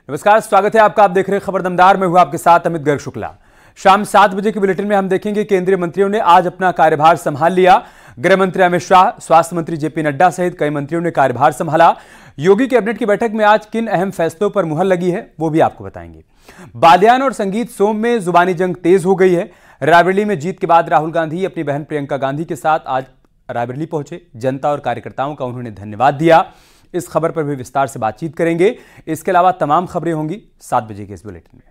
नमस्कार, स्वागत है आपका। आप देख रहे हैं खबर दमदार में, हूं आपके साथ अमित गर्ग शुक्ला। शाम 7 बजे के बुलेटिन में हम देखेंगे केंद्रीय मंत्रियों ने आज अपना कार्यभार संभाल लिया। गृह मंत्री अमित शाह, स्वास्थ्य मंत्री जेपी नड्डा सहित कई मंत्रियों ने कार्यभार संभाला। योगी कैबिनेट की बैठक में आज किन अहम फैसलों पर मुहर लगी है वो भी आपको बताएंगे। बालियान और संगीत सोम में जुबानी जंग तेज हो गई है। रायबरेली में जीत के बाद राहुल गांधी अपनी बहन प्रियंका गांधी के साथ आज रायबरेली पहुंचे। जनता और कार्यकर्ताओं का उन्होंने धन्यवाद दिया। इस खबर पर भी विस्तार से बातचीत करेंगे। इसके अलावा तमाम खबरें होंगी 7 बजे के इस बुलेटिन में।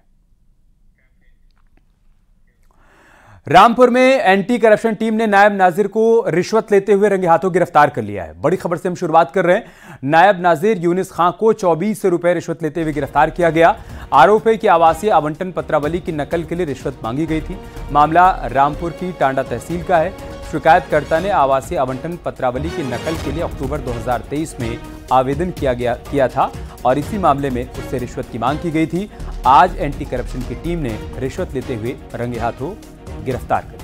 रामपुर में एंटी करप्शन टीम ने नायब नाजिर को रिश्वत लेते हुए रंगे हाथों गिरफ्तार कर लिया है। बड़ी खबर से हम शुरुआत कर रहे हैं। नायब नाजिर यूनिस खां को 24 रुपए रिश्वत लेते हुए गिरफ्तार किया गया। आरोप है कि आवासीय आवंटन पत्रावली की नकल के लिए रिश्वत मांगी गई थी। मामला रामपुर की टांडा तहसील का है। शिकायतकर्ता ने आवासीय आवंटन पत्रावली की नकल के लिए अक्टूबर 2023 में आवेदन किया था और इसी मामले में उससे रिश्वत की मांग की गई थी। आज एंटी करप्शन की टीम ने रिश्वत लेते हुए रंगे हाथों गिरफ्तार कर लिया।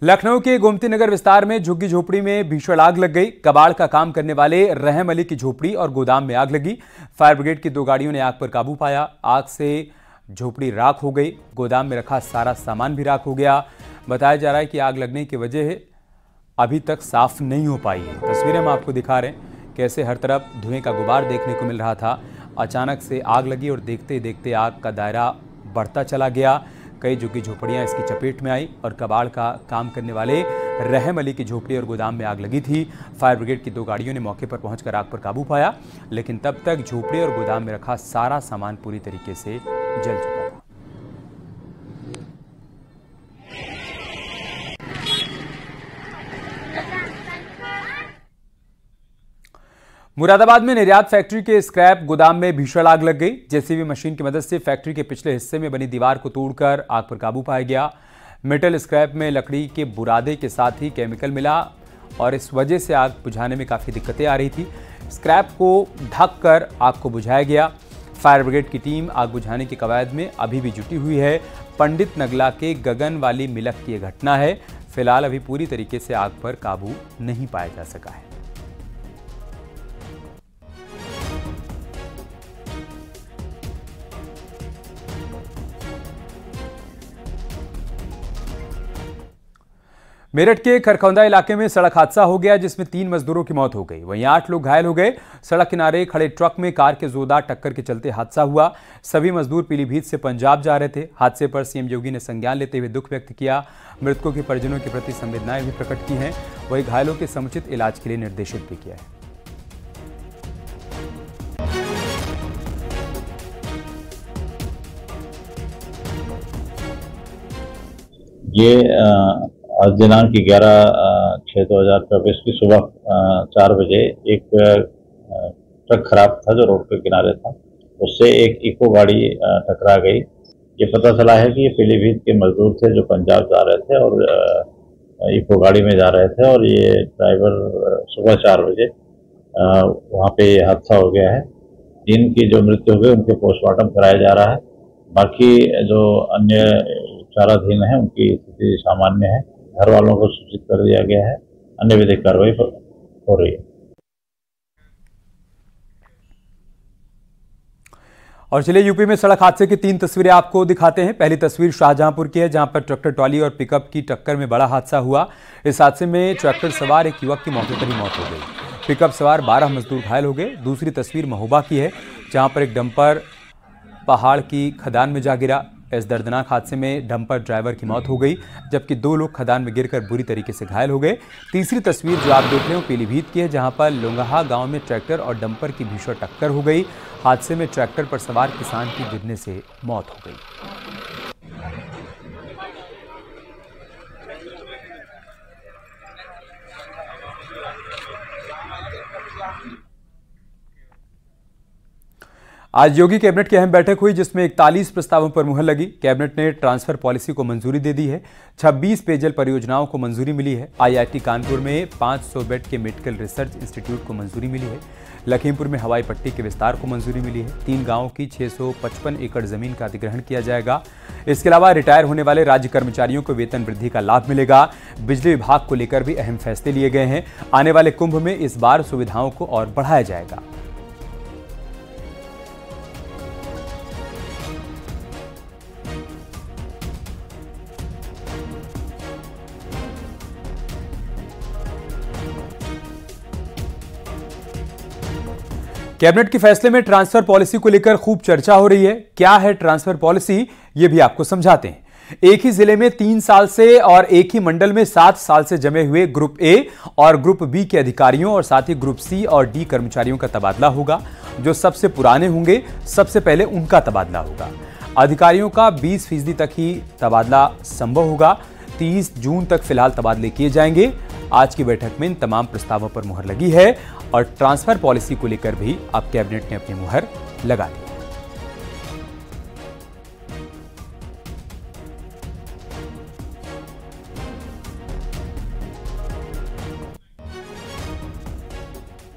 लखनऊ के गोमती नगर विस्तार में झुग्गी झोपड़ी में भीषण आग लग गई। कबाड़ का काम करने वाले रहम अली की झोपड़ी और गोदाम में आग लगी। फायर ब्रिगेड की 2 गाड़ियों ने आग पर काबू पाया। आग से झोपड़ी राख हो गई। गोदाम में रखा सारा सामान भी राख हो गया। बताया जा रहा है कि आग लगने की वजह अभी तक साफ नहीं हो पाई है। तस्वीरें हम आपको दिखा रहे हैं कैसे हर तरफ धुएं का गुबार देखने को मिल रहा था। अचानक से आग लगी और देखते ही देखते आग का दायरा बढ़ता चला गया। कई झुग्गी झोपड़ियां इसकी चपेट में आई और कबाड़ का काम करने वाले रहम अली की झोपड़ी और गोदाम में आग लगी थी। फायर ब्रिगेड की 2 गाड़ियों ने मौके पर पहुंचकर आग पर काबू पाया, लेकिन तब तक झोपड़ी और गोदाम में रखा सारा सामान पूरी तरीके से जल चुका था। मुरादाबाद में निर्यात फैक्ट्री के स्क्रैप गोदाम में भीषण आग लग गई। जेसीबी मशीन की मदद से फैक्ट्री के पिछले हिस्से में बनी दीवार को तोड़कर आग पर काबू पाया गया। मेटल स्क्रैप में लकड़ी के बुरादे के साथ ही केमिकल मिला और इस वजह से आग बुझाने में काफ़ी दिक्कतें आ रही थी। स्क्रैप को ढककर आग को बुझाया गया। फायर ब्रिगेड की टीम आग बुझाने की कवायद में अभी भी जुटी हुई है। पंडित नगला के गगन वाली मिलक की यह घटना है। फिलहाल अभी पूरी तरीके से आग पर काबू नहीं पाया जा सका है। मेरठ के खरखौंदा इलाके में सड़क हादसा हो गया जिसमें 3 मजदूरों की मौत हो गई। वहीं 8 लोग घायल हो गए। सड़क किनारे खड़े ट्रक में कार के जोरदार टक्कर के चलते हादसा हुआ। सभी मजदूर पीलीभीत से पंजाब जा रहे थे। हादसे पर सीएम योगी ने संज्ञान लेते हुए दुख व्यक्त किया। मृतकों के परिजनों के प्रति संवेदनाएं भी प्रकट की हैं। वहीं घायलों के समुचित इलाज के लिए निर्देशित भी किया है। ये आज दिनांक 11/6/2024 की सुबह 4 बजे एक ट्रक खराब था जो रोड के किनारे था। उससे एक इको गाड़ी टकरा गई। ये पता चला है कि ये पीलीभीत के मजदूर थे जो पंजाब जा रहे थे और इको गाड़ी में जा रहे थे और ये ड्राइवर सुबह 4 बजे वहाँ पे हादसा हो गया है। जिनकी जो मृत्यु हो गई उनके पोस्टमार्टम कराया जा रहा है। बाकी जो अन्य उपचाराधीन है उनकी स्थिति सामान्य है। घर वालों को सूचित कर दिया गया है। अन्य विधिक कार्रवाई हो रही है। और चलिए यूपी में सड़क हादसे की 3 तस्वीरें आपको दिखाते हैं। पहली तस्वीर शाहजहांपुर की है जहां पर ट्रैक्टर ट्रॉली और पिकअप की टक्कर में बड़ा हादसा हुआ। इस हादसे में ट्रैक्टर सवार एक युवक की मौके पर ही मौत हो गई। पिकअप सवार 12 मजदूर घायल हो गए। दूसरी तस्वीर महोबा की है जहां पर एक डंपर पहाड़ की खदान में जा गिरा। इस दर्दनाक हादसे में डंपर ड्राइवर की मौत हो गई जबकि 2 लोग खदान में गिरकर बुरी तरीके से घायल हो गए। तीसरी तस्वीर जो आप देख रहे हो पीलीभीत की है जहां पर लोंगहा गांव में ट्रैक्टर और डंपर की भीषण टक्कर हो गई। हादसे में ट्रैक्टर पर सवार किसान की गिरने से मौत हो गई। आज योगी कैबिनेट की अहम बैठक हुई जिसमें 41 प्रस्तावों पर मुहर लगी। कैबिनेट ने ट्रांसफर पॉलिसी को मंजूरी दे दी है। 26 पेयजल परियोजनाओं को मंजूरी मिली है। आईआईटी कानपुर में 500 बेड के मेडिकल रिसर्च इंस्टीट्यूट को मंजूरी मिली है। लखीमपुर में हवाई पट्टी के विस्तार को मंजूरी मिली है। 3 गांवों की 655 एकड़ जमीन का अधिग्रहण किया जाएगा। इसके अलावा रिटायर होने वाले राज्य कर्मचारियों को वेतन वृद्धि का लाभ मिलेगा। बिजली विभाग को लेकर भी अहम फैसले लिए गए हैं। आने वाले कुंभ में इस बार सुविधाओं को और बढ़ाया जाएगा। कैबिनेट के फैसले में ट्रांसफर पॉलिसी को लेकर खूब चर्चा हो रही है। क्या है ट्रांसफर पॉलिसी, ये भी आपको समझाते हैं। एक ही जिले में 3 साल से और एक ही मंडल में 7 साल से जमे हुए ग्रुप ए और ग्रुप बी के अधिकारियों और साथ ही ग्रुप सी और डी कर्मचारियों का तबादला होगा। जो सबसे पुराने होंगे सबसे पहले उनका तबादला होगा। अधिकारियों का 20% तक ही तबादला संभव होगा। 30 जून तक फिलहाल तबादले किए जाएंगे। आज की बैठक में इन तमाम प्रस्तावों पर मुहर लगी है और ट्रांसफर पॉलिसी को लेकर भी अब कैबिनेट ने अपनी मुहर लगा दी।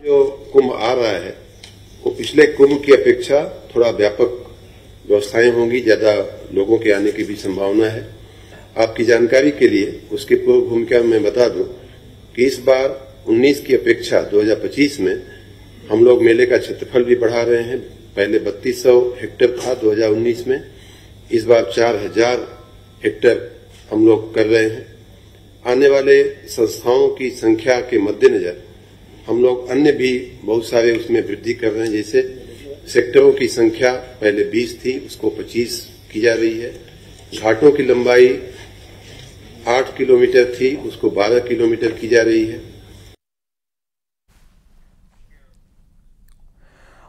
जो कुंभ आ रहा है वो पिछले कुंभ की अपेक्षा थोड़ा व्यापक व्यवस्थाएं होंगी, ज्यादा लोगों के आने की भी संभावना है। आपकी जानकारी के लिए उसकी पूर्व भूमिका में बता दूं कि इस बार 19 की अपेक्षा 2025 में हम लोग मेले का क्षेत्रफल भी बढ़ा रहे हैं। पहले 3200 हेक्टेयर था 2019 में, इस बार 4000 हेक्टेयर हम लोग कर रहे हैं। आने वाले संस्थाओं की संख्या के मद्देनजर हम लोग अन्य भी बहुत सारे उसमें वृद्धि कर रहे हैं। जैसे सेक्टरों की संख्या पहले 20 थी, उसको 25 की जा रही है। घाटों की लंबाई 8 किलोमीटर थी, उसको 12 किलोमीटर की जा रही है।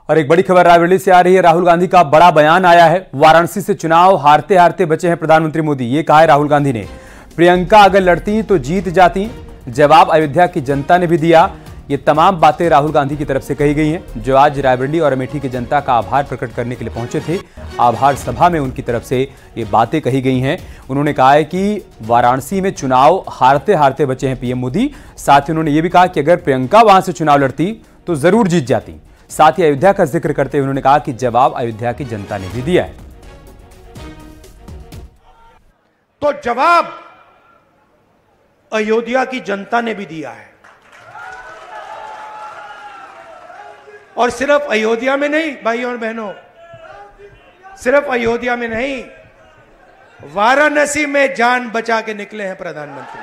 और एक बड़ी खबर रायबरेली से आ रही है। राहुल गांधी का बड़ा बयान आया है। वाराणसी से चुनाव हारते हारते बचे हैं प्रधानमंत्री मोदी। ये कहा है राहुल गांधी ने, प्रियंका अगर लड़ती तो जीत जाती। जवाब अयोध्या की जनता ने भी दिया। ये तमाम बातें राहुल गांधी की तरफ से कही गई हैं, जो आज रायबरेली और अमेठी की जनता का आभार प्रकट करने के लिए पहुंचे थे। आभार सभा में उनकी तरफ से ये बातें कही गई हैं। उन्होंने कहा है कि वाराणसी में चुनाव हारते हारते बचे हैं पीएम मोदी। साथ ही उन्होंने ये भी कहा कि अगर प्रियंका वहां से चुनाव लड़ती तो जरूर जीत जाती। साथ ही अयोध्या का जिक्र करते हुए उन्होंने कहा कि जवाब अयोध्या की जनता ने भी दिया है। तो जवाब अयोध्या की जनता ने भी दिया है। और सिर्फ अयोध्या में नहीं भाइयों और बहनों, सिर्फ अयोध्या में नहीं, वाराणसी में जान बचा के निकले हैं प्रधानमंत्री।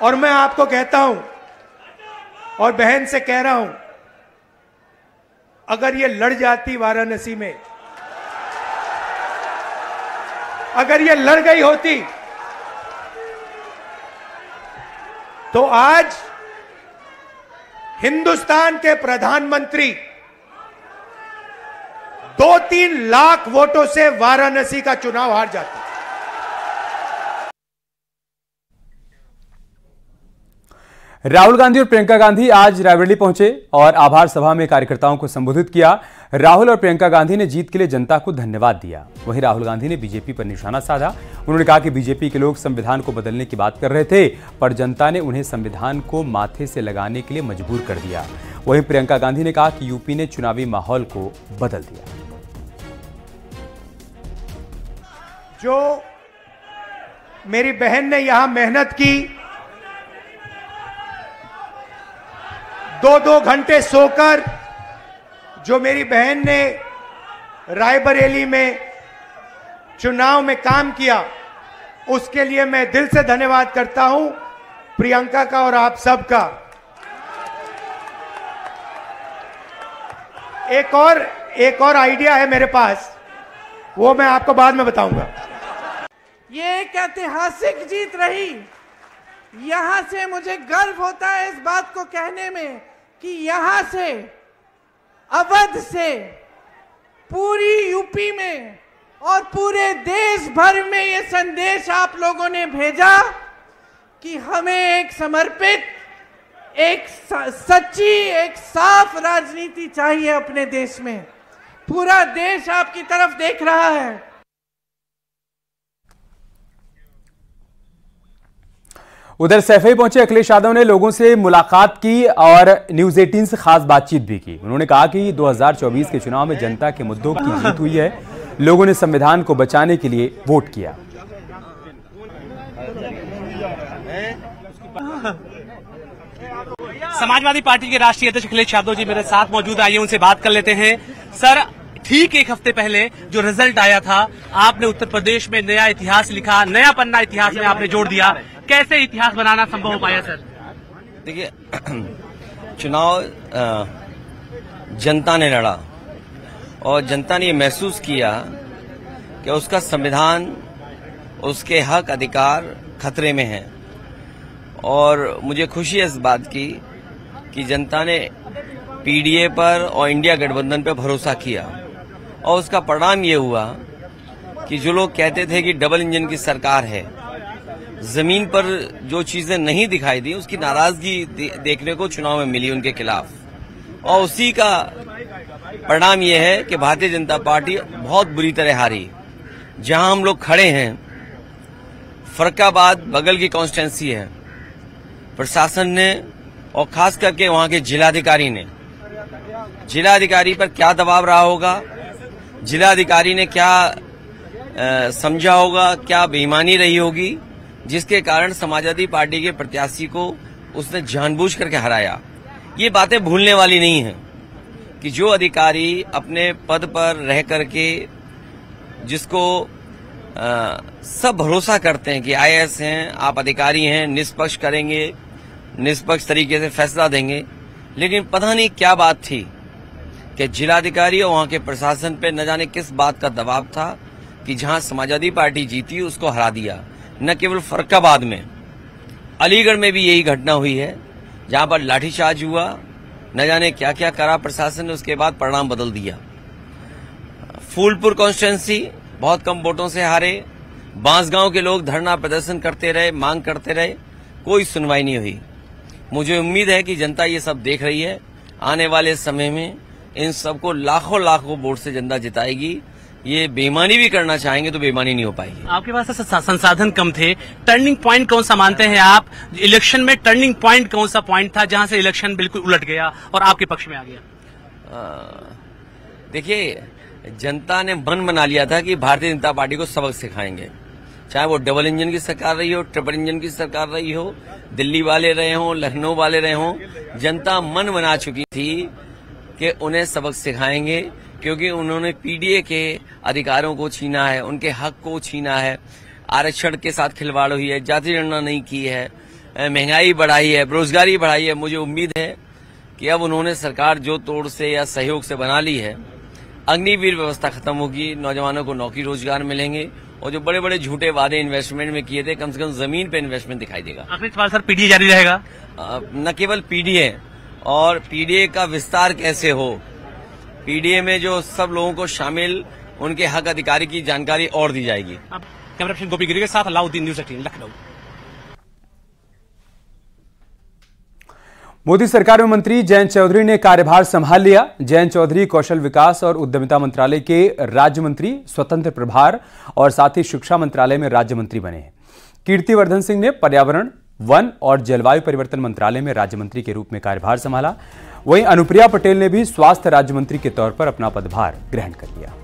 और मैं आपको कहता हूं और बहन से कह रहा हूं, अगर ये लड़ जाती वाराणसी में, अगर ये लड़ गई होती तो आज हिंदुस्तान के प्रधानमंत्री 2-3 लाख वोटों से वाराणसी का चुनाव हार जाते। राहुल गांधी और प्रियंका गांधी आज रायबरेली पहुंचे और आभार सभा में कार्यकर्ताओं को संबोधित किया। राहुल और प्रियंका गांधी ने जीत के लिए जनता को धन्यवाद दिया। वहीं राहुल गांधी ने बीजेपी पर निशाना साधा। उन्होंने कहा कि बीजेपी के लोग संविधान को बदलने की बात कर रहे थे, पर जनता ने उन्हें संविधान को माथे से लगाने के लिए मजबूर कर दिया। वहीं प्रियंका गांधी ने कहा कि यूपी ने चुनावी माहौल को बदल दिया। जो मेरी बहन ने यहां मेहनत की, 2-2 घंटे सोकर जो मेरी बहन ने रायबरेली में चुनाव में काम किया, उसके लिए मैं दिल से धन्यवाद करता हूं प्रियंका का और आप सबका। एक और आइडिया है मेरे पास, वो मैं आपको बाद में बताऊंगा। ये एक ऐतिहासिक जीत रही। यहां से मुझे गर्व होता है इस बात को कहने में कि यहां से, अवध से, पूरी यूपी में और पूरे देश भर में ये संदेश आप लोगों ने भेजा कि हमें एक समर्पित, एक सच्ची, एक साफ राजनीति चाहिए अपने देश में। पूरा देश आपकी तरफ देख रहा है। उधर सैफई पहुंचे अखिलेश यादव ने लोगों से मुलाकात की और न्यूज 18 से खास बातचीत भी की। उन्होंने कहा कि 2024 के चुनाव में जनता के मुद्दों की जीत हुई है, लोगों ने संविधान को बचाने के लिए वोट किया। समाजवादी पार्टी के राष्ट्रीय अध्यक्ष अखिलेश यादव जी मेरे साथ मौजूद, आइए उनसे बात कर लेते हैं। सर, ठीक एक हफ्ते पहले जो रिजल्ट आया था, आपने उत्तर प्रदेश में नया इतिहास लिखा, नया पन्ना इतिहास में आपने जोड़ दिया। कैसे इतिहास बनाना संभव हो पाया सर? देखिए, चुनाव जनता ने लड़ा और जनता ने ये महसूस किया कि उसका संविधान, उसके हक अधिकार खतरे में हैं। और मुझे खुशी है इस बात की कि जनता ने पीडीए पर और इंडिया गठबंधन पर भरोसा किया और उसका परिणाम ये हुआ कि जो लोग कहते थे कि डबल इंजन की सरकार है, जमीन पर जो चीजें नहीं दिखाई दी उसकी नाराजगी देखने को चुनाव में मिली उनके खिलाफ। और उसी का परिणाम यह है कि भारतीय जनता पार्टी बहुत बुरी तरह हारी। जहां हम लोग खड़े हैं, फरक्काबाद बगल की कॉन्स्टिट्यूंसी है, प्रशासन ने और खास करके वहां के जिलाधिकारी ने, जिलाधिकारी पर क्या दबाव रहा होगा, जिलाधिकारी ने क्या समझा होगा, क्या बेईमानी रही होगी, जिसके कारण समाजवादी पार्टी के प्रत्याशी को उसने जानबूझ करके हराया। ये बातें भूलने वाली नहीं है कि जो अधिकारी अपने पद पर रह करके जिसको सब भरोसा करते हैं कि आईएएस हैं, आप अधिकारी हैं, निष्पक्ष करेंगे, निष्पक्ष तरीके से फैसला देंगे, लेकिन पता नहीं क्या बात थी कि जिलाधिकारी और वहां के प्रशासन पे न जाने किस बात का दबाव था कि जहां समाजवादी पार्टी जीती उसको हरा दिया। न केवल फरक्काबाद में, अलीगढ़ में भी यही घटना हुई है, जहां पर लाठीचार्ज हुआ, न जाने क्या क्या करा प्रशासन ने, उसके बाद परिणाम बदल दिया। फूलपुर कॉन्स्टिट्यूंसी बहुत कम वोटों से हारे, बांसगांव के लोग धरना प्रदर्शन करते रहे, मांग करते रहे, कोई सुनवाई नहीं हुई। मुझे उम्मीद है कि जनता ये सब देख रही है, आने वाले समय में इन सबको लाखों लाखों वोट से जनता जिताएगी। ये बेईमानी भी करना चाहेंगे तो बेईमानी नहीं हो पाएगी। आपके पास संसाधन कम थे, टर्निंग पॉइंट कौन सा मानते हैं आप? इलेक्शन में टर्निंग पॉइंट कौन सा पॉइंट था जहां से इलेक्शन बिल्कुल उलट गया और आपके पक्ष में आ गया? देखिए, जनता ने मन बना लिया था कि भारतीय जनता पार्टी को सबक सिखाएंगे, चाहे वो डबल इंजन की सरकार रही हो, ट्रिपल इंजन की सरकार रही हो, दिल्ली वाले रहे हों, लखनऊ वाले रहे हों। जनता मन बना चुकी थी कि उन्हें सबक सिखाएंगे, क्योंकि उन्होंने पीडीए के अधिकारों को छीना है, उनके हक को छीना है, आरक्षण के साथ खिलवाड़ हुई है, जाति गणना नहीं की है, महंगाई बढ़ाई है, बेरोजगारी बढ़ाई है। मुझे उम्मीद है कि अब उन्होंने सरकार जो तोड़ से या सहयोग से बना ली है, अग्निवीर व्यवस्था खत्म होगी, नौजवानों को नौकरी रोजगार मिलेंगे और जो बड़े बड़े झूठे वादे इन्वेस्टमेंट में किए थे, कम से कम जमीन पे इन्वेस्टमेंट दिखाई देगा। आखिरी सवाल सर, पीडीए जारी रहेगा? न केवल पीडीए, और पीडीए का विस्तार कैसे हो, पीडीए में जो सब लोगों को शामिल, उनके हक अधिकारी की जानकारी और दी जाएगी। कैमरा पर्सन गोपी गिरी के साथ अलाउद्दीन, न्यूज़ 18 लखनऊ। मोदी सरकार में मंत्री जयंत चौधरी ने कार्यभार संभाल लिया। जयंत चौधरी कौशल विकास और उद्यमिता मंत्रालय के राज्य मंत्री, स्वतंत्र प्रभार और साथ ही शिक्षा मंत्रालय में राज्य मंत्री बने हैं। कीर्तिवर्धन सिंह ने पर्यावरण, वन और जलवायु परिवर्तन मंत्रालय में राज्य मंत्री के रूप में कार्यभार संभाला। वहीं अनुप्रिया पटेल ने भी स्वास्थ्य राज्य मंत्री के तौर पर अपना पदभार ग्रहण कर लिया।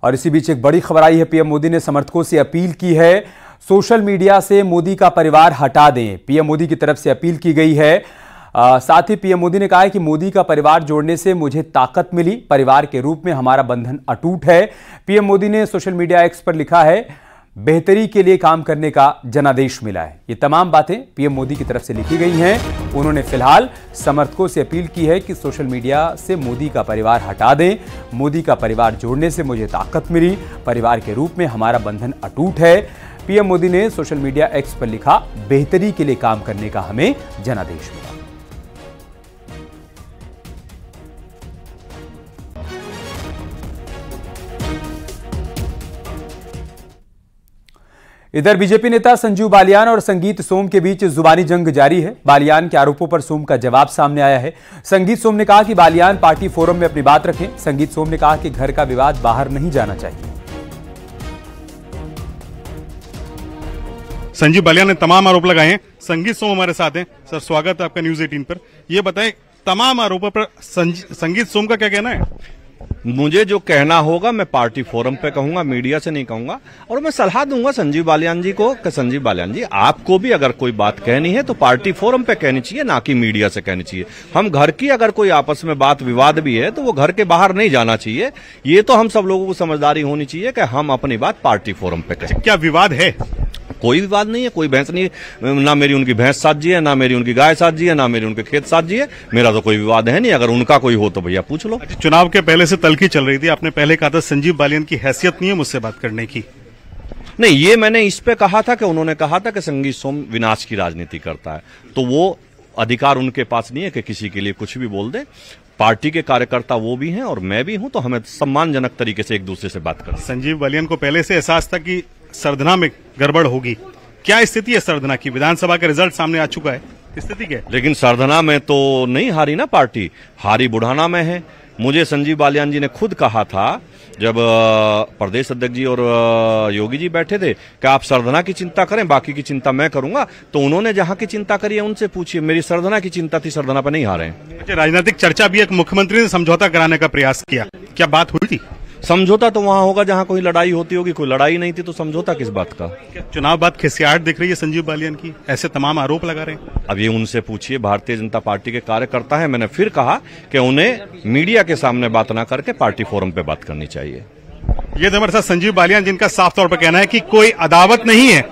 और इसी बीच एक बड़ी खबर आई है। पीएम मोदी ने समर्थकों से अपील की है, सोशल मीडिया से मोदी का परिवार हटा दें। पीएम मोदी की तरफ से अपील की गई है। साथ ही पीएम मोदी ने कहा है कि मोदी का परिवार जोड़ने से मुझे ताकत मिली, परिवार के रूप में हमारा बंधन अटूट है। पीएम मोदी ने सोशल मीडिया एक्स पर लिखा है, बेहतरी के लिए काम करने का जनादेश मिला है। ये तमाम बातें पीएम मोदी की तरफ से लिखी गई हैं। उन्होंने फिलहाल समर्थकों से अपील की है कि सोशल मीडिया से मोदी का परिवार हटा दें। मोदी का परिवार जोड़ने से मुझे ताकत मिली, परिवार के रूप में हमारा बंधन अटूट है। पीएम मोदी ने सोशल मीडिया एक्स पर लिखा, बेहतरी के लिए काम करने का हमें जनादेश मिला। इधर बीजेपी नेता संजीव बालियान और संगीत सोम के बीच जुबानी जंग जारी है। बालियान के आरोपों पर सोम का जवाब सामने आया है। संगीत सोम ने कहा कि बालियान पार्टी फोरम में अपनी बात रखें। संगीत सोम ने कहा कि घर का विवाद बाहर नहीं जाना चाहिए। संजीव बालियान ने तमाम आरोप लगाए हैं। संगीत सोम हमारे साथ हैं। सर, स्वागत है आपका न्यूज 18 पर। ये बताएं, तमाम आरोपों पर संगीत सोम का क्या कहना है? मुझे जो कहना होगा मैं पार्टी फोरम पे कहूंगा, मीडिया से नहीं कहूंगा। और मैं सलाह दूंगा संजीव बालियान जी को कि संजीव बालियान जी, आपको भी अगर कोई बात कहनी है तो पार्टी फोरम पे कहनी चाहिए, ना कि मीडिया से कहनी चाहिए। हम घर की अगर कोई आपस में बात विवाद भी है तो वो घर के बाहर नहीं जाना चाहिए। ये तो हम सब लोगों को समझदारी होनी चाहिए कि हम अपनी बात पार्टी फोरम पे कहें। क्या विवाद है? कोई विवाद नहीं है, कोई भैंस नहीं है। ना मेरी उनकी भैंस साझी है, ना मेरी उनकी गाय साझी है, ना मेरी उनके खेत साझी है। मेरा तो कोई विवाद है नहीं। अगर उनका कोई हो तो भैया पूछ लो। चुनाव के पहले से तल्खी चल रही थी, आपने पहले कहा था संजीव बालियान की हैसियत नहीं है मुझसे बात करने की। नहीं, ये मैंने इस पे कहा था कि उन्होंने कहा था कि संगीत सोम विनाश की राजनीति करता है, तो वो अधिकार उनके पास नहीं है कि किसी के लिए कुछ भी बोल दे। पार्टी के कार्यकर्ता वो भी हैं और मैं भी हूं, तो हमें सम्मानजनक तरीके से एक दूसरे से बात करनी। संजीव बालियान को पहले से एहसास था कि सरधना में गड़बड़ होगी। क्या स्थिति है सरधना की? विधानसभा का रिजल्ट सामने आ चुका है, स्थिति क्या है? लेकिन सरधना में तो नहीं हारी ना पार्टी, हारी बुढ़ाना में है। मुझे संजीव बालियान जी ने खुद कहा था जब प्रदेश अध्यक्ष जी और योगी जी बैठे थे कि आप सरधना की चिंता करें, बाकी की चिंता मैं करूंगा। तो उन्होंने जहां की चिंता करी है उनसे पूछिए। मेरी सरधना की चिंता थी, सरधना पर नहीं हारे हैं। अच्छा, राजनीतिक चर्चा भी एक मुख्यमंत्री ने समझौता कराने का प्रयास किया, क्या बात हुई थी? समझौता तो वहां होगा जहां कोई लड़ाई होती होगी, कोई लड़ाई नहीं थी तो समझौता किस बात का? चुनाव बाद खिसियाहट दिख रही है संजीव बालियान की, ऐसे तमाम आरोप लगा रहे हैं। अब ये उनसे पूछिए, भारतीय जनता पार्टी के कार्यकर्ता है। मैंने फिर कहा कि उन्हें मीडिया के सामने बात ना करके पार्टी फोरम पे बात करनी चाहिए। ये हमारे साथ संजीव बालियान, जिनका साफ तौर पर कहना है कि कोई अदावत नहीं है,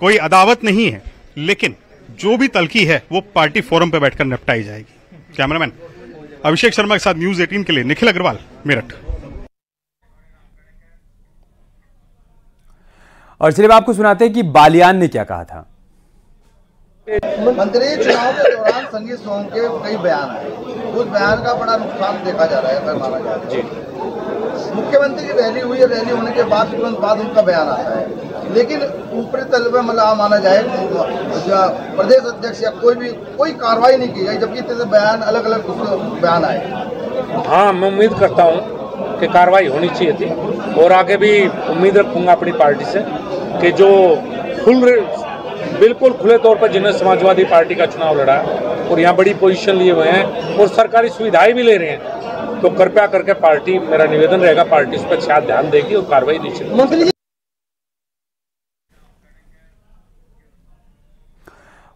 कोई अदावत नहीं है, लेकिन जो भी तल्खी है वो पार्टी फोरम पे बैठकर निपटाई जाएगी। कैमरामैन अभिषेक शर्मा के साथ न्यूज 18 के लिए निखिल अग्रवाल, मेरठ। और चलिए आपको सुनाते हैं कि बालियान ने क्या कहा था। मंत्री चुनाव के दौरान संगीत सोम के कई बयान आए, उस बयान का बड़ा नुकसान देखा जा रहा है अगर माना जाए। मुख्यमंत्री की रैली हुई है, रैली होने के बाद तुरंत बाद उनका बयान आता है, लेकिन ऊपरी तल पे मतलब माना जाए प्रदेश अध्यक्ष या कोई कार्रवाई नहीं की गई, जबकि इतने बयान अलग अलग बयान आए। हाँ, मैं उम्मीद करता हूँ कि कार्रवाई होनी चाहिए थी और आगे भी उम्मीद रखूंगा अपनी पार्टी से कि जो बिल्कुल खुले तौर पर जिन्हें समाजवादी पार्टी का चुनाव लड़ा और यहाँ बड़ी पोजीशन लिए हुए हैं और सरकारी सुविधाएं भी ले रहे हैं, तो कृपया करके पार्टी, मेरा निवेदन रहेगा, पार्टी इस पर शायद ध्यान देगी और कार्रवाई निश्चित।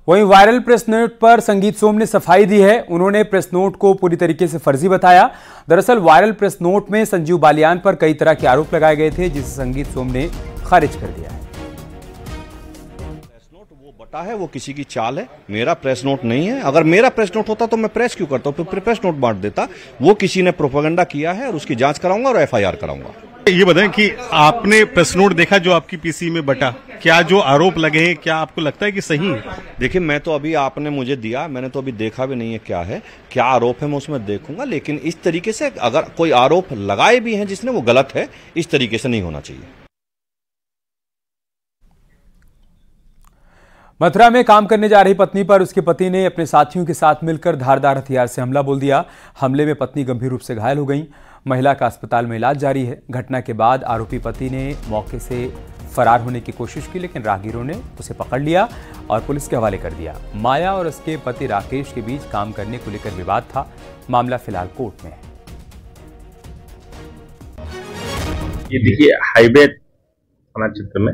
वहीं वायरल प्रेस नोट पर संगीत सोम ने सफाई दी है। उन्होंने प्रेस नोट को पूरी तरीके से फर्जी बताया। दरअसल वायरल प्रेस नोट में संजीव बालियान पर कई तरह के आरोप लगाए गए थे, जिसे संगीत सोम ने खारिज कर दिया है। प्रेस नोट वो बटा है, वो किसी की चाल है, मेरा प्रेस नोट नहीं है। अगर मेरा प्रेस नोट होता तो मैं प्रेस क्यों करता, तो प्रेस नोट बांट देता। वो किसी ने प्रोपेगेंडा किया है और उसकी जांच कराऊंगा और FIR कराऊंगा। ये बताएं कि आपने प्रेस नोट देखा जो आपकी पीसी में बटा, क्या जो आरोप लगे हैं क्या आपको लगता है कि सही है? देखिए, मैं तो अभी आपने मुझे दिया, मैंने तो अभी देखा भी नहीं है क्या है, क्या आरोप है मैं उसमें देखूंगा। लेकिन इस तरीके से अगर कोई आरोप लगाए भी हैं जिसने, वो गलत है, इस तरीके से नहीं होना चाहिए। मथुरा में काम करने जा रही पत्नी पर उसके पति ने अपने साथियों के साथ मिलकर धारदार हथियार से हमला बोल दिया। हमले में पत्नी गंभीर रूप से घायल हो गई। महिला का अस्पताल में इलाज जारी है। घटना के बाद आरोपी पति ने मौके से फरार होने की कोशिश की, लेकिन राहगीरों ने उसे पकड़ लिया और पुलिस के हवाले कर दिया। माया और उसके पति राकेश के बीच काम करने को लेकर विवाद था। मामला फिलहाल कोर्ट में है। ये देखिए, हाईवे थाना क्षेत्र में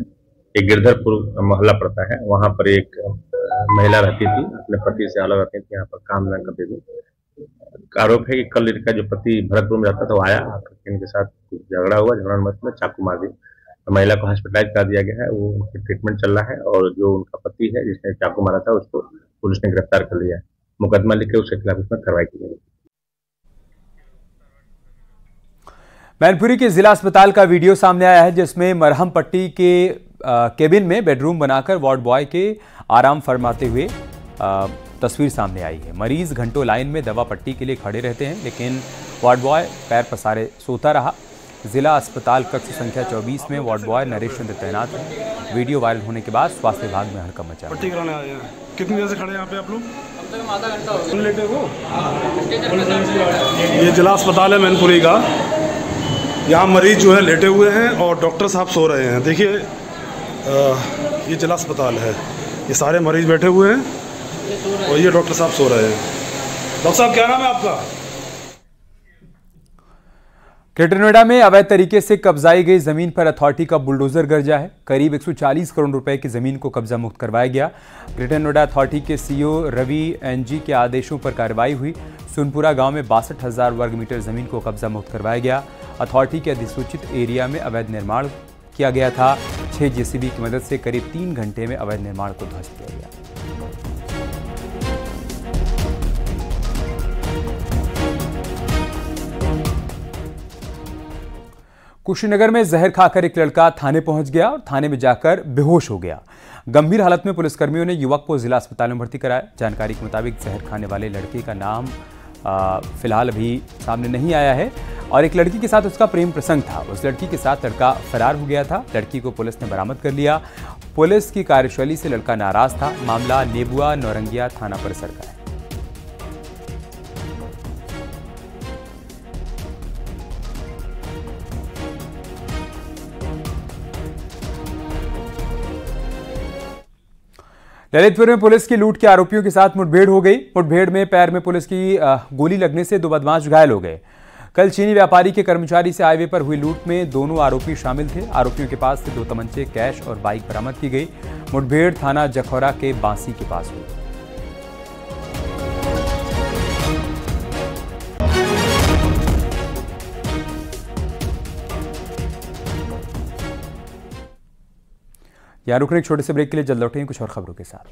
एक गिरधरपुर मोहल्ला पड़ता है, वहां पर एक महिला रहती थी, अपने पति से अलग रहती थी, यहाँ पर काम न करती थी। आरोप है कि कल इनका जो पति भरतपुर में रहता था वो आया, आकर इनके साथ झगड़ा हुआ, झगड़ा में चाकू मार दी। महिला को हॉस्पिटलाइज करा दिया गया है, वो उनकी ट्रीटमेंट चल रहा है और जो उनका पति है जिसने चाकू मारा था उसको पुलिस ने गिरफ्तार कर लिया है। मुकदमा लिख के उसके खिलाफ इसमें कार्रवाई की गई। मैनपुरी के जिला अस्पताल का वीडियो सामने आया है, जिसमें मरहम पट्टी के केबिन में बेडरूम बनाकर वार्ड बॉय के आराम फरमाते हुए तस्वीर सामने आई है। मरीज घंटों लाइन में दवा पट्टी के लिए खड़े रहते हैं, लेकिन वार्ड बॉय पैर पसारे सोता रहा। जिला अस्पताल कक्ष संख्या 24 में वार्ड बॉय नरेश चंद्र तैनात है। वीडियो वायरल होने के बाद स्वास्थ्य विभाग में हड़कंप मचा। पट्टी कराने आए हैं। कितनी देर से खड़े हैं यहाँ पे आप लोग? आधा घंटा हो लेटे हो? ये जिला अस्पताल है मैनपुरी का। यहाँ मरीज जो है लेटे हुए हैं और डॉक्टर साहब सो रहे हैं। देखिए ये जिला अस्पताल है, ये सारे मरीज बैठे हुए हैं और ये डॉक्टर साहब सो रहे हैं। डॉक्टर साहब क्या नाम है आपका? ग्रेटर नोएडा में अवैध तरीके से कब्जाई गई जमीन पर अथॉरिटी का बुलडोजर गरजा है। करीब 140 करोड़ रुपए की जमीन को कब्जा मुक्त करवाया गया। ग्रेटर नोएडा अथॉरिटी के सीईओ रवि एनजी के आदेशों पर कार्रवाई हुई। सुनपुरा गांव में 62,000 वर्ग मीटर जमीन को कब्जा मुक्त करवाया गया। अथॉरिटी के अधिसूचित एरिया में अवैध निर्माण किया गया था। 6 जेसीबी की मदद से करीब 3 घंटे में अवैध निर्माण को ध्वस्त किया गया। कुशीनगर में जहर खाकर एक लड़का थाने पहुंच गया और थाने में जाकर बेहोश हो गया। गंभीर हालत में पुलिसकर्मियों ने युवक को जिला अस्पताल में भर्ती कराया। जानकारी के मुताबिक जहर खाने वाले लड़के का नाम फिलहाल अभी सामने नहीं आया है और एक लड़की के साथ उसका प्रेम प्रसंग था। उस लड़की के साथ लड़का फरार हो गया था। लड़की को पुलिस ने बरामद कर लिया। पुलिस की कार्यशैली से लड़का नाराज था। मामला नेबुआ नौरंगिया थाना परिसर का है। ललितपुर में पुलिस की लूट के आरोपियों के साथ मुठभेड़ हो गई। मुठभेड़ में पैर में पुलिस की गोली लगने से 2 बदमाश घायल हो गए। कल चीनी व्यापारी के कर्मचारी से हाईवे पर हुई लूट में दोनों आरोपी शामिल थे। आरोपियों के पास से 2 तमंचे, कैश और बाइक बरामद की गई। मुठभेड़ थाना जखौरा के बांसी के पास हुई। यहाँ रुकने एक छोटे से ब्रेक के लिए जल्द लौटेंगे कुछ और खबरों के साथ।